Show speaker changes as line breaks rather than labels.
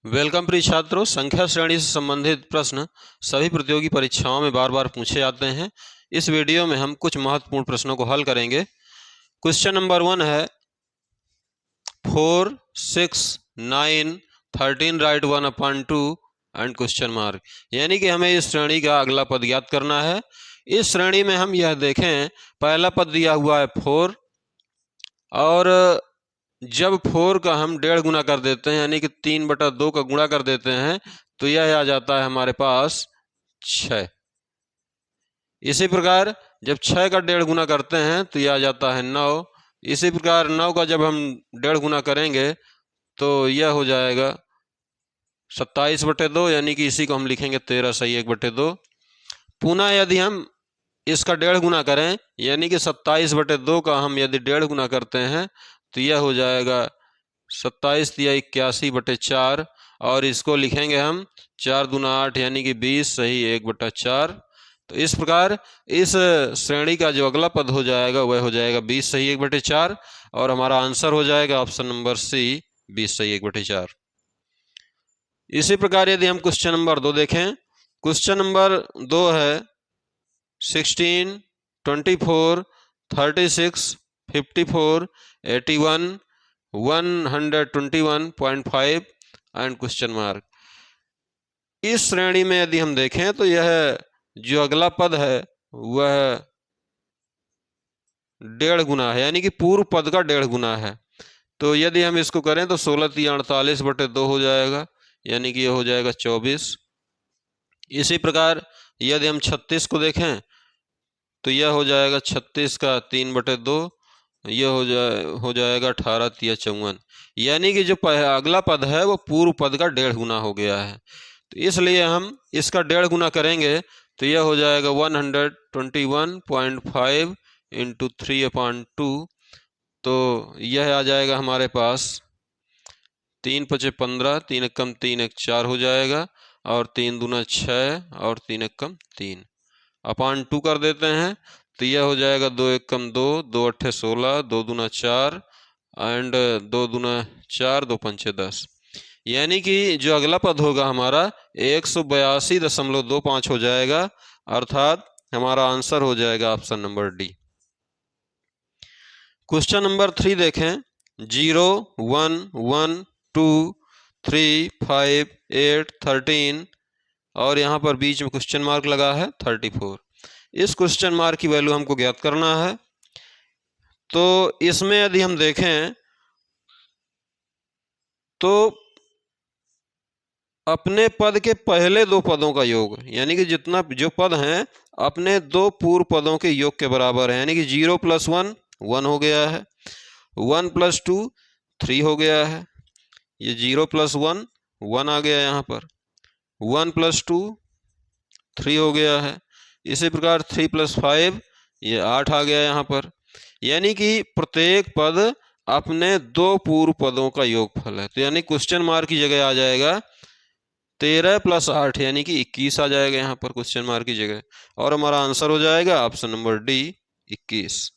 Welcome प्रिय छात्रों। संख्या श्रेणी से संबंधित प्रश्न सभी प्रतियोगी परीक्षाओं में बार बार पूछे जाते हैं। इस वीडियो में हम कुछ महत्वपूर्ण प्रश्नों को हल करेंगे। क्वेश्चन नंबर 1 है 4, 6, 9, 13 राइट 1/2 एंड क्वेश्चन मार्क। यानी कि हमें इस श्रेणी का अगला पद ज्ञात करना है। इस श्रेणी में हम यह देखें, पहला पद दिया हुआ है 4 और जब 4 का हम 1.5 गुना कर देते हैं यानी कि 3/2 का गुणा कर देते हैं तो यह आ जाता है हमारे पास 6। इसी प्रकार जब 6 का 1.5 गुना करते हैं तो यह आ जाता है 9। इसी प्रकार 9 का जब हम 1.5 गुना करेंगे तो यह हो जाएगा 27/2, यानी कि इसी को हम लिखेंगे 13 सही 1/2। पुनः यदि हम इसका 1.5 गुना करें यानी कि 27/2 का हम यदि 1.5 गुना करते हैं तो यह हो जाएगा 27 या 81/4 और इसको लिखेंगे हम 4 दूना 8 यानी कि 20 सही 1/4। तो इस प्रकार इस श्रेणी का जो अगला पद हो जाएगा वह हो जाएगा 20 सही 1/4 और हमारा आंसर हो जाएगा ऑप्शन नंबर सी 20 सही 1/4। इसी प्रकार यदि हम क्वेश्चन नंबर 2 देखें, क्वेश्चन नंबर 2 है 16, 24, 36, 54, 81, 121.5 एंड क्वेश्चन मार्क। इस श्रेणी में यदि हम देखें तो यह जो अगला पद है वह 1.5 गुना है, यानी कि पूर्व पद का 1.5 गुना है। तो यदि हम इसको करें तो 16 या 48/2 हो जाएगा, यानी कि यह हो जाएगा 24। इसी प्रकार यदि हम 36 को देखें तो यह हो जाएगा 36 का 3/2, यह हो जाएगा 18 या 54, यानी कि जो अगला पद है वो पूर्व पद का 1.5 गुना हो गया है। तो इसलिए हम इसका 1.5 गुना करेंगे तो यह हो जाएगा 121.5 इंटू 3/2। तो यह आ जाएगा हमारे पास 3 × 5 = 15, 3 × 1 = 3, 1 = 4 हो जाएगा और 3 दूना 6 और 3 × 1 = 3 अपान 2 कर देते हैं तो यह हो जाएगा 2 × 1 = 2, 2 × 8 = 16, 2 दूना 4 एंड 2 दूना 4, 2 × 5 = 10, यानी कि जो अगला पद होगा हमारा 182.25 हो जाएगा, अर्थात हमारा आंसर हो जाएगा option number D. Question number 3 देखें 0, 1, 1, 2, 3, 5, 8, 13 और यहाँ पर बीच में क्वेश्चन मार्क लगा है 34। इस क्वेश्चन मार्क की वैल्यू हमको ज्ञात करना है। तो इसमें यदि हम देखें तो अपने पद के पहले 2 पदों का योग, यानी कि जितना जो पद हैं अपने 2 पूर्व पदों के योग के बराबर है, यानी कि 0 + 1 1 हो गया है, 1 + 2 3 हो गया है, ये 0 + 1 1 आ गया यहाँ पर, 1 + 2 3 हो गया है, इसी प्रकार 3 + 5 ये 8 आ गया यहाँ पर, यानी कि प्रत्येक पद अपने 2 पूर्व पदों का योगफल है। तो यानी क्वेश्चन मार्क की जगह आ जाएगा 13 + 8 यानी कि 21 आ जाएगा यहाँ पर क्वेश्चन मार्क की जगह और हमारा आंसर हो जाएगा ऑप्शन नंबर डी 21।